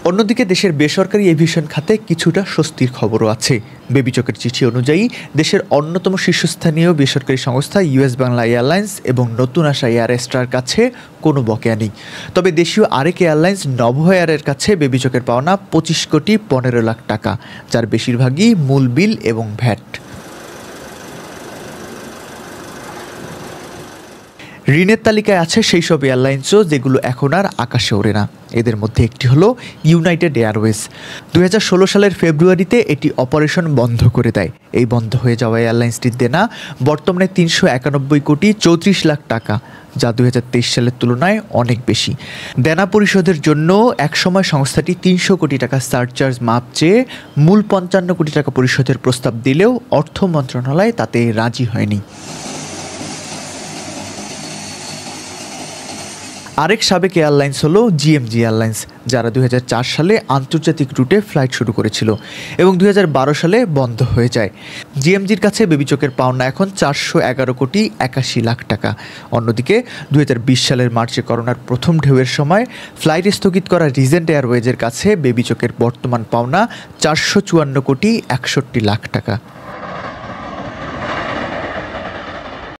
অন্যদিকে দেশের বেসরকারি এভিয়েশন খাতে কিছুটা স্বস্তির খবরও আছে। বেবিচকের চিঠি অনুযায়ী দেশের অন্যতম শীর্ষস্থানীয় বেসরকারি সংস্থা ইউএস বাংলা এয়ারলাইন্স এবং নতুন আসা এয়ার এস্ট্রার কাছে কোনো বকেয়া নেই। তবে দেশীয় আরেক এয়ারলাইন্স নভো এয়ারের কাছে বেবিচকের পাওনা 25,15,00,000 টাকা, যার বেশিরভাগই মূল বিল এবং ভ্যাট। ঋণের তালিকায় আছে সেই সব এয়ারলাইন্সও যেগুলো এখন আর আকাশে ওড়ে না। এদের মধ্যে একটি হলো ইউনাইটেড এয়ারওয়েজ। 2016 সালের ফেব্রুয়ারিতে এটি অপারেশন বন্ধ করে দেয়। এই বন্ধ হয়ে যাওয়া এয়ারলাইন্সটির দেনা বর্তমানে 391,34,00,000 টাকা, যা 2023 সালের তুলনায় অনেক বেশি। দেনা পরিশোধের জন্য একসময় সংস্থাটি 300 কোটি টাকা সারচার্জ মাপ চেয়ে মূল 55 কোটি টাকা পরিশোধের প্রস্তাব দিলেও অর্থ মন্ত্রণালয় তাতে রাজি হয়নি। আরেক সাবেক এয়ারলাইন্স হলো জিএমজি এয়ারলাইন্স, যারা 2004 সালে আন্তর্জাতিক রুটে ফ্লাইট শুরু করেছিল এবং 2012 সালে বন্ধ হয়ে যায়। জিএমজির কাছে বেবিচকের পাওনা এখন 411,81,00,000 টাকা। অন্যদিকে 2020 সালের মার্চে করোনার প্রথম ঢেউয়ের সময় ফ্লাইট স্থগিত করা রিজেন্ট এয়ারওয়েজের কাছে বেবিচকের বর্তমান পাওনা 454,61,00,000 টাকা।